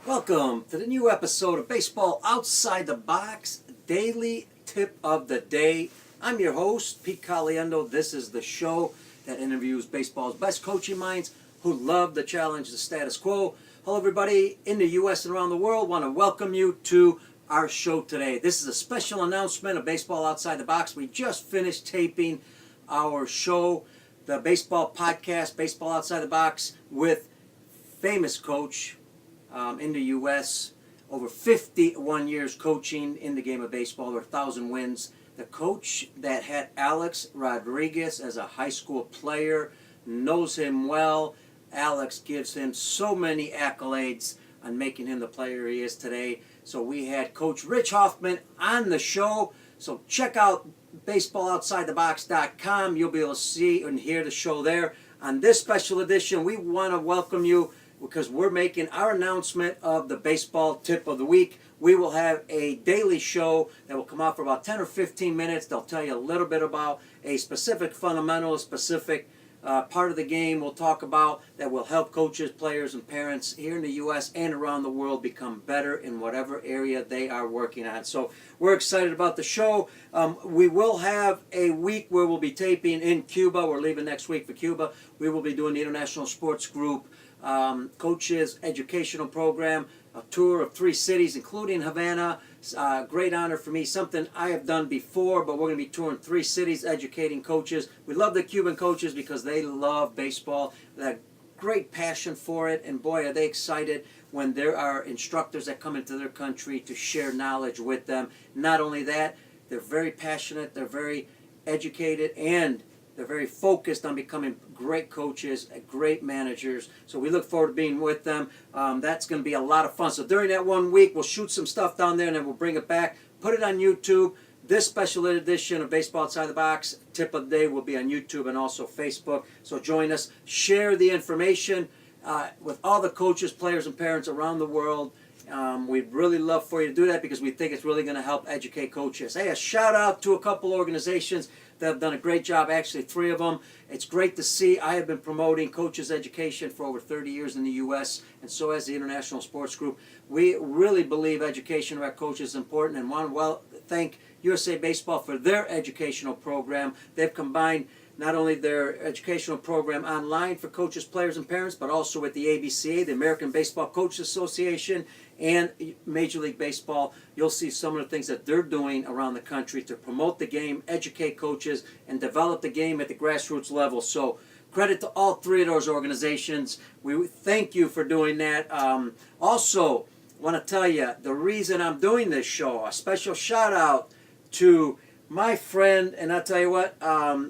Welcome to the new episode of Baseball Outside the Box, Daily Tip of the Day. I'm your host, Pete Caliendo. This is the show that interviews baseball's best coaching minds who love to challenge the status quo. Hello, everybody in the U.S. and around the world. Want to welcome you to our show today. This is a special announcement of Baseball Outside the Box. We just finished taping our show, the baseball podcast, Baseball Outside the Box, with famous coach in the U.S., over 51 years coaching in the game of baseball, over 1,000 wins. The coach that had Alex Rodriguez as a high school player, knows him well. Alex gives him so many accolades on making him the player he is today. So we had Coach Rich Hoffman on the show. So check out baseballoutsidethebox.com. You'll be able to see and hear the show there. On this special edition, we want to welcome you because we're making our announcement of the baseball tip of the week. We will have a daily show that will come out for about 10 or 15 minutes. They'll tell you a little bit about a specific fundamental, a specific part of the game we'll talk about that will help coaches, players, and parents here in the U.S. and around the world become better in whatever area they are working on. So we're excited about the show. We will have a week where we'll be taping in Cuba. We're leaving next week for Cuba. We will be doing the International Sports Group Coaches Educational Program, a tour of 3 cities, including Havana. Great honor for me, something I have done before, but we're going to be touring 3 cities, educating coaches. We love the Cuban coaches because they love baseball. They have great passion for it, and boy, are they excited when there are instructors that come into their country to share knowledge with them. Not only that, they're very passionate, they're very educated, and they're very focused on becoming great coaches, great managers. So we look forward to being with them. That's going to be a lot of fun. So during that 1 week, we'll shoot some stuff down there and then we'll bring it back, put it on YouTube. This special edition of Baseball Outside the Box, Tip of the Day, will be on YouTube and also Facebook. So join us. Share the information with all the coaches, players, and parents around the world. We'd really love for you to do that because we think it's really going to help educate coaches. Hey, a shout out to a couple organizations that have done a great job, actually 3 of them. It's great to see. I have been promoting coaches education for over 30 years in the U.S., and so has the International Sports Group. We really believe education of our coaches is important and want to thank USA Baseball for their educational program. They've combined not only their educational program online for coaches, players, and parents, but also with the ABCA, the American Baseball Coaches Association, and Major League Baseball. You'll see some of the things that they're doing around the country to promote the game, educate coaches, and develop the game at the grassroots level. So credit to all 3 of those organizations. We thank you for doing that. Also, want to tell you, the reason I'm doing this show, a special shout out to my friend, and I'll tell you what,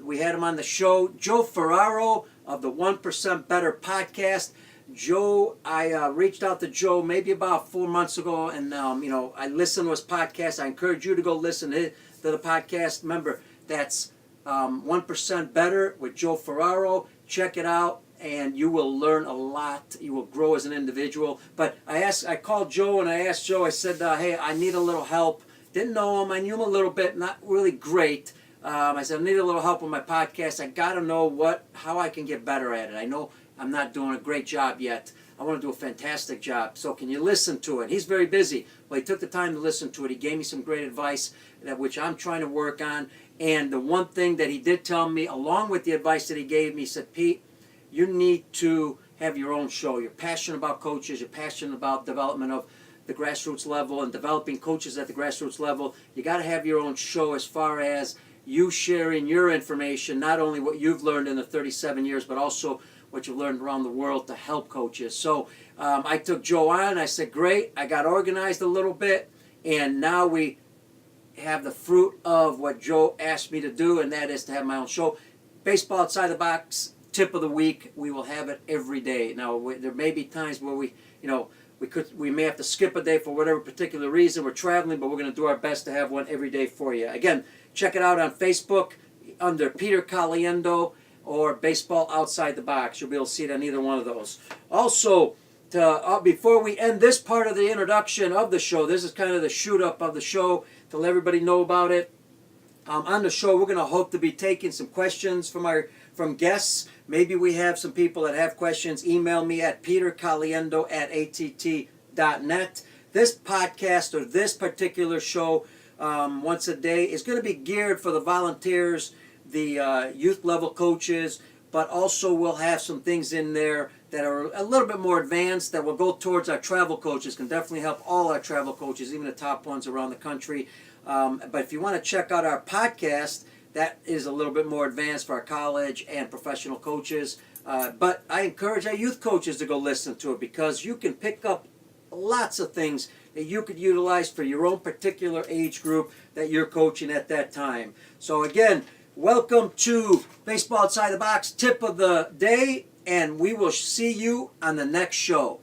we had him on the show, Joe Ferraro of the 1% Better podcast. Joe, I reached out to Joe maybe about 4 months ago, and I listened to his podcast. I encourage you to go listen to the podcast. Remember, that's 1% Better with Joe Ferraro. Check it out, and you will learn a lot. You will grow as an individual. But I called Joe, and I asked Joe, I said, hey, I need a little help. Didn't know him. I knew him a little bit, not really great. I said, I need a little help with my podcast. I got to know how I can get better at it. I know I'm not doing a great job yet. I want to do a fantastic job. So can you listen to it? He's very busy. Well, he took the time to listen to it. He gave me some great advice, which I'm trying to work on. And the one thing that he did tell me, along with the advice that he gave me, he said, Pete, you need to have your own show. You're passionate about coaches. You're passionate about development of the grassroots level and developing coaches at the grassroots level. You got to have your own show as far as you sharing your information, not only what you've learned in the 37 years, but also what you've learned around the world to help coaches. So I took Joe on. I said, great. I got organized a little bit, and now we have the fruit of what Joe asked me to do, and that is to have my own show. Baseball Outside the Box, Tip of the Week. We will have it every day. Now, there may be times where we may have to skip a day for whatever particular reason. We're traveling, but we're going to do our best to have one every day for you. Again, check it out on Facebook under Peter Caliendo or Baseball Outside the Box. You'll be able to see it on either one of those. Also, before we end this part of the introduction of the show, this is kind of the shoot-up of the show to let everybody know about it. On the show, we're going to hope to be taking some questions from guests. Maybe we have some people that have questions. Email me at petercaliendo@att.com. baseballtip.net. This podcast or this particular show once a day is going to be geared for the volunteers, the youth level coaches, but also we'll have some things in there that are a little bit more advanced that will go towards our travel coaches. Can definitely help all our travel coaches, even the top ones around the country. But if you want to check out our podcast, that is a little bit more advanced for our college and professional coaches. But I encourage our youth coaches to go listen to it because you can pick up lots of things that you could utilize for your own particular age group that you're coaching at that time. So again, welcome to Baseball Outside the Box Tip of the Day, and we will see you on the next show.